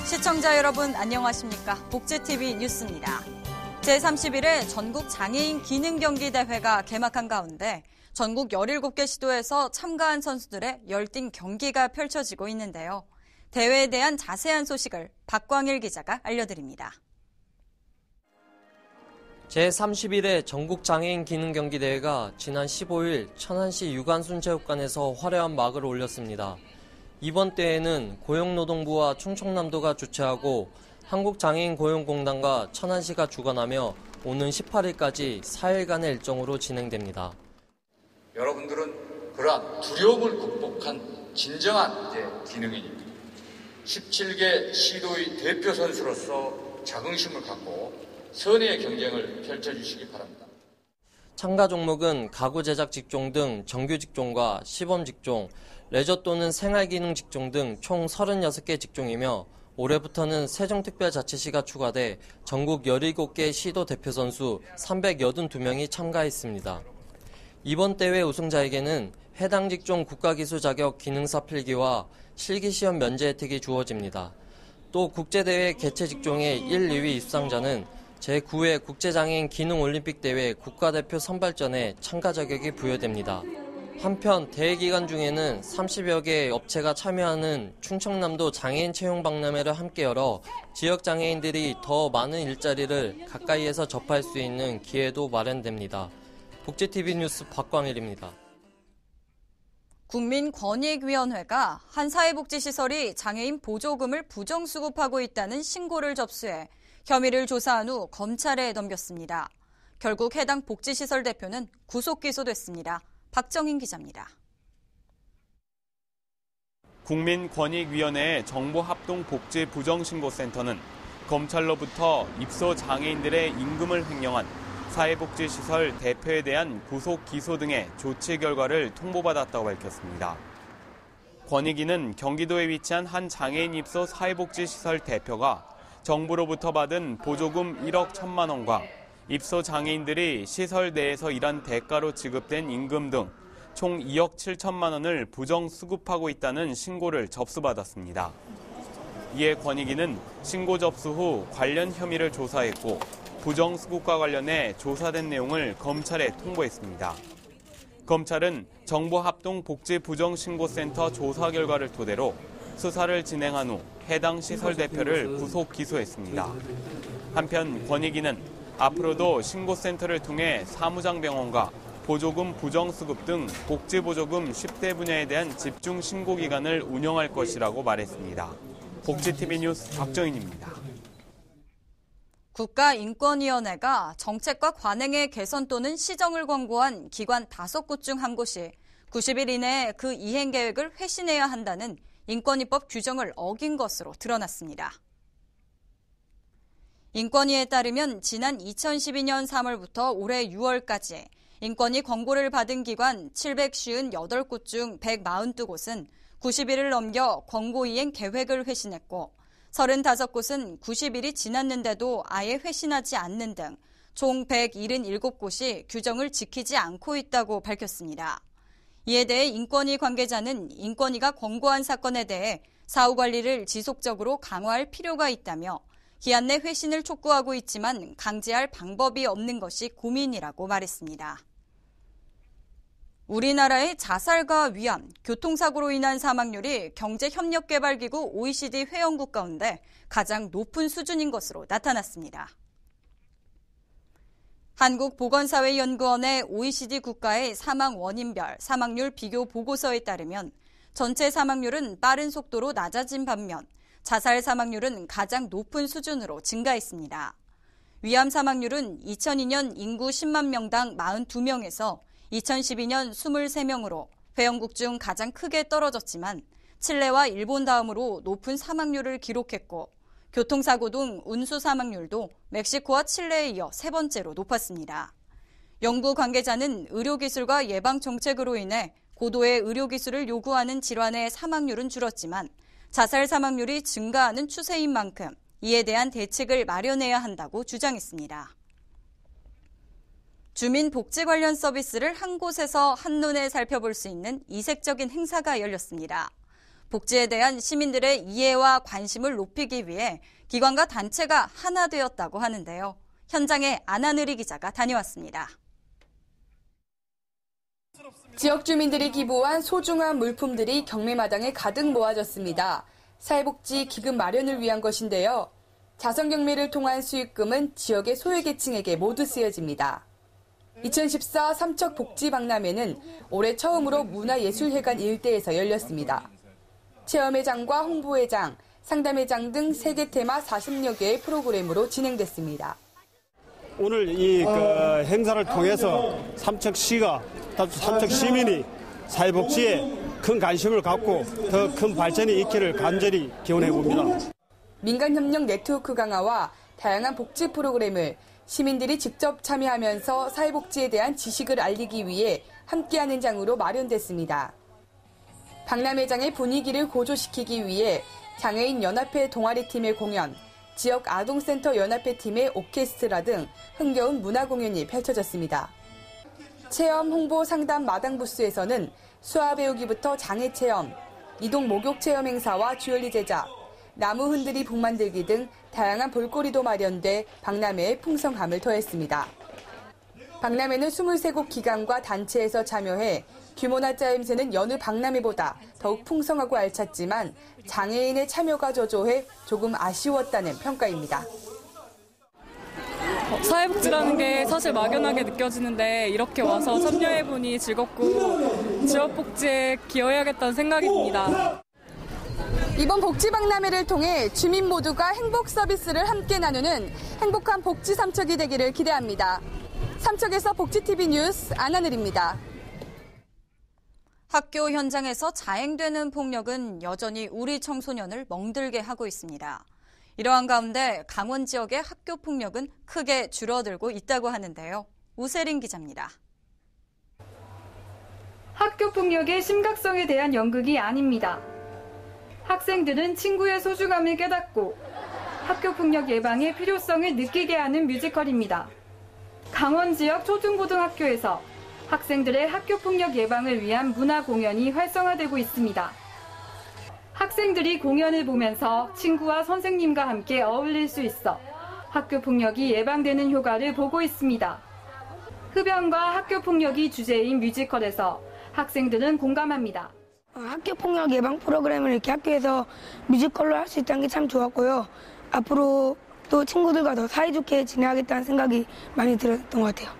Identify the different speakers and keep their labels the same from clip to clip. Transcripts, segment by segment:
Speaker 1: 시청자 여러분 안녕하십니까? 복지TV 뉴스입니다. 제31회 전국 장애인 기능 경기 대회가 개막한 가운데 전국 17개 시도에서 참가한 선수들의 열띤 경기가 펼쳐지고 있는데요. 대회에 대한 자세한 소식을 박광일 기자가 알려드립니다.
Speaker 2: 제31회 전국 장애인 기능 경기 대회가 지난 15일 천안시 유관순체육관에서 화려한 막을 올렸습니다. 이번 대회는 고용노동부와 충청남도가 주최하고 한국장애인 고용공단과 천안시가 주관하며 오는 18일까지 4일간의 일정으로 진행됩니다.
Speaker 3: 여러분들은 그러한 두려움을 극복한 진정한 기능인입니다. 17개 시도의 대표 선수로서 자긍심을 갖고 선의의 경쟁을 펼쳐주시기 바랍니다.
Speaker 2: 참가 종목은 가구 제작 직종 등 정규 직종과 시범 직종, 레저 또는 생활기능 직종 등 총 36개 직종이며 올해부터는 세종특별자치시가 추가돼 전국 17개 시도 대표 선수 382명이 참가했습니다. 이번 대회 우승자에게는 해당 직종 국가기수 자격 기능사 필기와 실기시험 면제 혜택이 주어집니다. 또 국제대회 개최 직종의 1, 2위 입상자는 제9회 국제장애인 기능올림픽대회 국가대표 선발전에 참가 자격이 부여됩니다. 한편 대회 기간 중에는 30여 개의 업체가 참여하는 충청남도 장애인 채용 박람회를 함께 열어 지역 장애인들이 더 많은 일자리를 가까이에서 접할 수 있는 기회도 마련됩니다. 복지TV 뉴스 박광일입니다.
Speaker 1: 국민권익위원회가 한 사회복지시설이 장애인 보조금을 부정수급하고 있다는 신고를 접수해 혐의를 조사한 후 검찰에 넘겼습니다. 결국 해당 복지시설 대표는 구속 기소됐습니다. 박정인 기자입니다.
Speaker 4: 국민권익위원회의 정보합동복지부정신고센터는 검찰로부터 입소 장애인들의 임금을 횡령한 사회복지시설 대표에 대한 구속 기소 등의 조치 결과를 통보받았다고 밝혔습니다. 권익위는 경기도에 위치한 한 장애인 입소 사회복지시설 대표가 정부로부터 받은 보조금 1억 1천만 원과 입소 장애인들이 시설 내에서 일한 대가로 지급된 임금 등 총 2억 7천만 원을 부정 수급하고 있다는 신고를 접수받았습니다. 이에 권익위는 신고 접수 후 관련 혐의를 조사했고 부정 수급과 관련해 조사된 내용을 검찰에 통보했습니다. 검찰은 정보합동복지부정신고센터 조사 결과를 토대로 수사를 진행한 후 해당 시설 대표를 구속 기소했습니다. 한편 권익위는 앞으로도 신고센터를 통해 사무장병원과 보조금 부정수급 등 복지보조금 10대 분야에 대한 집중 신고 기간을 운영할 것이라고 말했습니다. 복지TV 뉴스 박정인입니다.
Speaker 1: 국가인권위원회가 정책과 관행의 개선 또는 시정을 권고한 기관 5곳 중 한 곳이 90일 이내에 그 이행 계획을 회신해야 한다는 인권위법 규정을 어긴 것으로 드러났습니다. 인권위에 따르면 지난 2012년 3월부터 올해 6월까지 인권위 권고를 받은 기관 758곳 중 142곳은 90일을 넘겨 권고 이행 계획을 회신했고 35곳은 90일이 지났는데도 아예 회신하지 않는 등 총 177곳이 규정을 지키지 않고 있다고 밝혔습니다. 이에 대해 인권위 관계자는 인권위가 권고한 사건에 대해 사후 관리를 지속적으로 강화할 필요가 있다며 기한 내 회신을 촉구하고 있지만 강제할 방법이 없는 것이 고민이라고 말했습니다. 우리나라의 자살과 위암, 교통사고로 인한 사망률이 경제협력개발기구 OECD 회원국 가운데 가장 높은 수준인 것으로 나타났습니다. 한국보건사회연구원의 OECD 국가의 사망 원인별 사망률 비교 보고서에 따르면 전체 사망률은 빠른 속도로 낮아진 반면 자살 사망률은 가장 높은 수준으로 증가했습니다. 위암 사망률은 2002년 인구 10만 명당 42명에서 2012년 23명으로 회원국 중 가장 크게 떨어졌지만 칠레와 일본 다음으로 높은 사망률을 기록했고 교통사고 등 운수 사망률도 멕시코와 칠레에 이어 세 번째로 높았습니다. 연구 관계자는 의료기술과 예방정책으로 인해 고도의 의료기술을 요구하는 질환의 사망률은 줄었지만 자살 사망률이 증가하는 추세인 만큼 이에 대한 대책을 마련해야 한다고 주장했습니다. 주민복지 관련 서비스를 한 곳에서 한눈에 살펴볼 수 있는 이색적인 행사가 열렸습니다. 복지에 대한 시민들의 이해와 관심을 높이기 위해 기관과 단체가 하나 되었다고 하는데요. 현장에 안하늘이 기자가 다녀왔습니다.
Speaker 5: 지역 주민들이 기부한 소중한 물품들이 경매마당에 가득 모아졌습니다. 사회복지 기금 마련을 위한 것인데요. 자선경매를 통한 수익금은 지역의 소외계층에게 모두 쓰여집니다. 2014 삼척복지박람회는 올해 처음으로 문화예술회관 일대에서 열렸습니다. 체험회장과 홍보회장, 상담회장 등 3개 테마 40여 개의 프로그램으로 진행됐습니다.
Speaker 6: 오늘 이 행사를 통해서 삼척시가, 삼척 시민이 사회복지에 큰 관심을 갖고 더 큰 발전이 있기를 간절히 기원해 봅니다.
Speaker 5: 민간협력 네트워크 강화와 다양한 복지 프로그램을 시민들이 직접 참여하면서 사회복지에 대한 지식을 알리기 위해 함께하는 장으로 마련됐습니다. 박람회장의 분위기를 고조시키기 위해 장애인 연합회 동아리팀의 공연, 지역 아동센터 연합회 팀의 오케스트라 등 흥겨운 문화공연이 펼쳐졌습니다. 체험, 홍보, 상담 마당 부스에서는 수화 배우기부터 장애 체험, 이동 목욕 체험 행사와 주얼리 제작, 나무 흔들이 북 만들기 등 다양한 볼거리도 마련돼 박람회에 풍성함을 더했습니다. 박람회는 23곳 기관과 단체에서 참여해 규모나 짜임새는 여느 박람회보다 더욱 풍성하고 알찼지만 장애인의 참여가 저조해 조금 아쉬웠다는 평가입니다.
Speaker 7: 사회복지라는 게 사실 막연하게 느껴지는데 이렇게 와서 참여해보니 즐겁고 지역복지에 기여해야겠다는 생각이 듭니다.
Speaker 5: 이번 복지박람회를 통해 주민 모두가 행복 서비스를 함께 나누는 행복한 복지 삼척이 되기를 기대합니다. 삼척에서 복지TV 뉴스 안하늘입니다.
Speaker 1: 학교 현장에서 자행되는 폭력은 여전히 우리 청소년을 멍들게 하고 있습니다. 이러한 가운데 강원 지역의 학교 폭력은 크게 줄어들고 있다고 하는데요. 우세린 기자입니다.
Speaker 8: 학교 폭력의 심각성에 대한 연극이 아닙니다. 학생들은 친구의 소중함을 깨닫고 학교 폭력 예방의 필요성을 느끼게 하는 뮤지컬입니다. 강원 지역 초중고등학교에서 학생들의 학교 폭력 예방을 위한 문화 공연이 활성화되고 있습니다. 학생들이 공연을 보면서 친구와 선생님과 함께 어울릴 수 있어 학교 폭력이 예방되는 효과를 보고 있습니다. 흡연과 학교 폭력이 주제인 뮤지컬에서 학생들은 공감합니다.
Speaker 9: 학교 폭력 예방 프로그램을 이렇게 학교에서 뮤지컬로 할 수 있다는 게 참 좋았고요. 앞으로 또 친구들과 더 사이좋게 지내야겠다는 생각이 많이 들었던 것 같아요.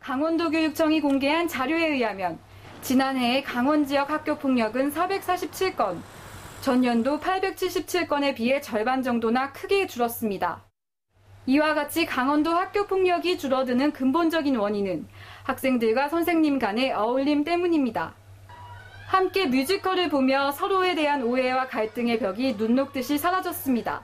Speaker 8: 강원도 교육청이 공개한 자료에 의하면 지난해 강원 지역 학교 폭력은 447건, 전년도 877건에 비해 절반 정도나 크게 줄었습니다. 이와 같이 강원도 학교 폭력이 줄어드는 근본적인 원인은 학생들과 선생님 간의 어울림 때문입니다. 함께 뮤지컬을 보며 서로에 대한 오해와 갈등의 벽이 눈 녹듯이 사라졌습니다.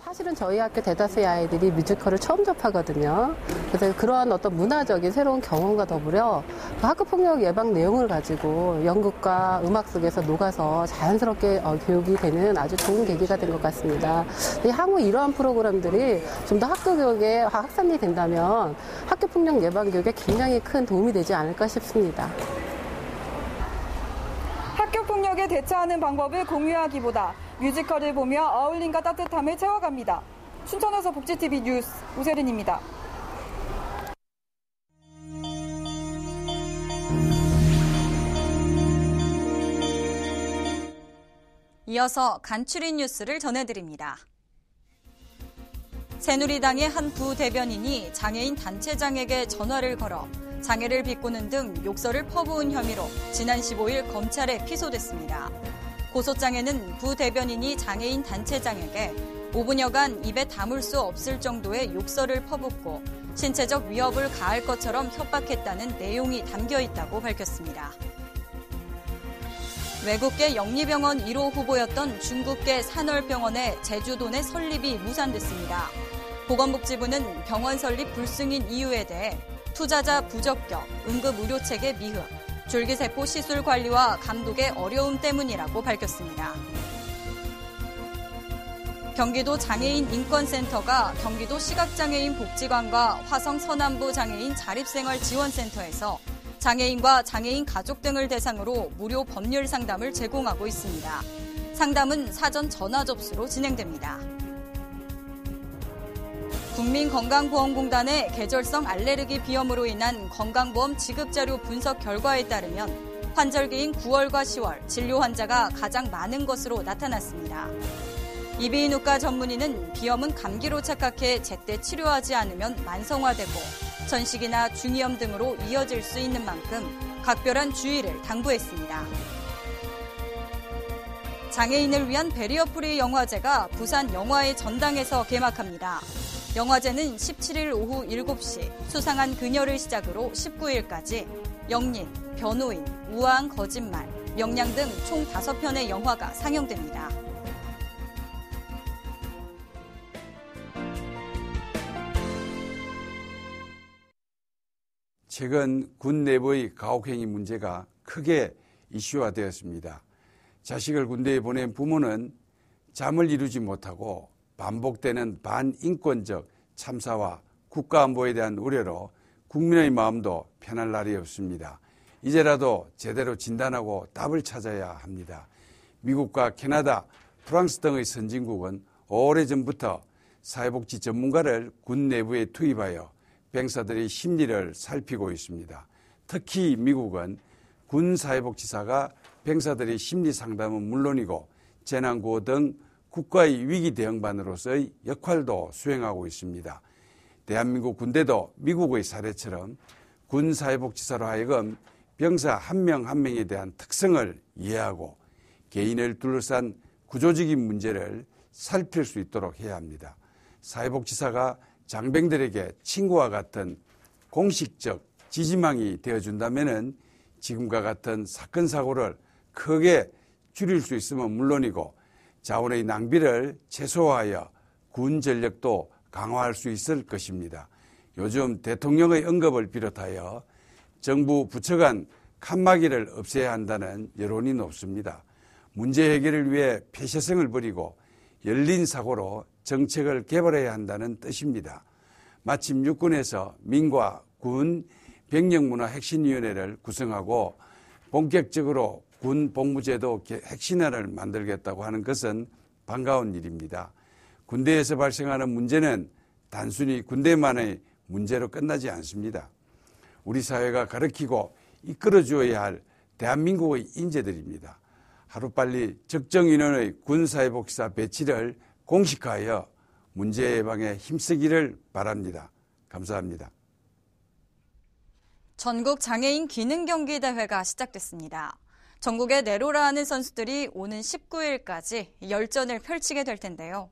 Speaker 10: 사실은 저희 학교 대다수의 아이들이 뮤지컬을 처음 접하거든요. 그래서 그러한 어떤 문화적인 새로운 경험과 더불어 학교폭력 예방 내용을 가지고 연극과 음악 속에서 녹아서 자연스럽게 교육이 되는 아주 좋은 계기가 된 것 같습니다. 향후 이러한 프로그램들이 좀 더 학교 교육에 확산이 된다면 학교폭력 예방 교육에 굉장히 큰 도움이 되지 않을까 싶습니다.
Speaker 8: 학교 폭력에 대처하는 방법을 공유하기보다 뮤지컬을 보며 어울림과 따뜻함을 채워갑니다. 춘천에서 복지TV 뉴스 우세린입니다.
Speaker 1: 이어서 간추린 뉴스를 전해드립니다. 새누리당의 한 부대변인이 장애인 단체장에게 전화를 걸어 장애를 비꼬는 등 욕설을 퍼부은 혐의로 지난 15일 검찰에 피소됐습니다. 고소장에는 부대변인이 장애인 단체장에게 5분여간 입에 담을 수 없을 정도의 욕설을 퍼붓고 신체적 위협을 가할 것처럼 협박했다는 내용이 담겨 있다고 밝혔습니다. 외국계 영리병원 1호 후보였던 중국계 산월병원의 제주도 내 설립이 무산됐습니다. 보건복지부는 병원 설립 불승인 이유에 대해 투자자 부적격, 응급의료체계 미흡, 줄기세포 시술 관리와 감독의 어려움 때문이라고 밝혔습니다. 경기도 장애인 인권센터가 경기도 시각장애인 복지관과 화성 서남부 장애인 자립생활 지원센터에서 장애인과 장애인 가족 등을 대상으로 무료 법률 상담을 제공하고 있습니다. 상담은 사전 전화 접수로 진행됩니다. 국민건강보험공단의 계절성 알레르기 비염으로 인한 건강보험 지급자료 분석 결과에 따르면 환절기인 9월과 10월 진료 환자가 가장 많은 것으로 나타났습니다. 이비인후과 전문의는 비염은 감기로 착각해 제때 치료하지 않으면 만성화되고 전식이나 중이염 등으로 이어질 수 있는 만큼 각별한 주의를 당부했습니다. 장애인을 위한 베리어프리 영화제가 부산 영화의 전당에서 개막합니다. 영화제는 17일 오후 7시 수상한 그녀를 시작으로 19일까지 영린, 변호인, 우아한 거짓말, 명량 등 총 5편의 영화가 상영됩니다.
Speaker 11: 최근 군 내부의 가혹행위 문제가 크게 이슈화되었습니다. 자식을 군대에 보낸 부모는 잠을 이루지 못하고 반복되는 반인권적 참사와 국가안보에 대한 우려로 국민의 마음도 편할 날이 없습니다. 이제라도 제대로 진단하고 답을 찾아야 합니다. 미국과 캐나다, 프랑스 등의 선진국은 오래전부터 사회복지 전문가를 군 내부에 투입하여 병사들의 심리를 살피고 있습니다. 특히 미국은 군 사회복지사가 병사들의 심리 상담은 물론이고 재난구호 등 국가의 위기 대응반으로서의 역할도 수행하고 있습니다. 대한민국 군대도 미국의 사례처럼 군 사회복지사로 하여금 병사 한 명 한 명에 대한 특성을 이해하고 개인을 둘러싼 구조적인 문제를 살필 수 있도록 해야 합니다. 사회복지사가 장병들에게 친구와 같은 공식적 지지망이 되어준다면 지금과 같은 사건 사고를 크게 줄일 수 있으면 물론이고 자원의 낭비를 최소화하여 군 전력도 강화할 수 있을 것입니다. 요즘 대통령의 언급을 비롯하여 정부 부처 간 칸막이를 없애야 한다는 여론이 높습니다. 문제 해결을 위해 폐쇄성을 버리고 열린 사고로 정책을 개발해야 한다는 뜻입니다. 마침 육군에서 민과 군 병력문화혁신위원회를 구성하고 본격적으로 군 복무제도 핵심화를 만들겠다고 하는 것은 반가운 일입니다. 군대에서 발생하는 문제는 단순히 군대만의 문제로 끝나지 않습니다. 우리 사회가 가르치고 이끌어주어야 할 대한민국의 인재들입니다. 하루빨리 적정 인원의 군사회복지사 배치를 공식화하여 문제 예방에 힘쓰기를 바랍니다. 감사합니다.
Speaker 1: 전국 장애인 기능 경기 대회가 시작됐습니다. 전국에 내로라 하는 선수들이 오는 19일까지 열전을 펼치게 될 텐데요.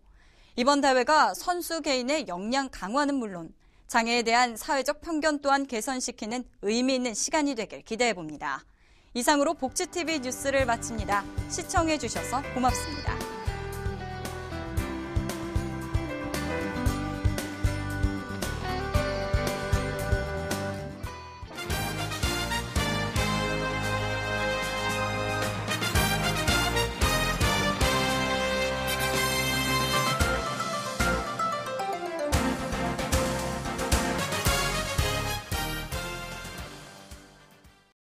Speaker 1: 이번 대회가 선수 개인의 역량 강화는 물론 장애에 대한 사회적 편견 또한 개선시키는 의미 있는 시간이 되길 기대해봅니다. 이상으로 복지TV 뉴스를 마칩니다. 시청해주셔서 고맙습니다.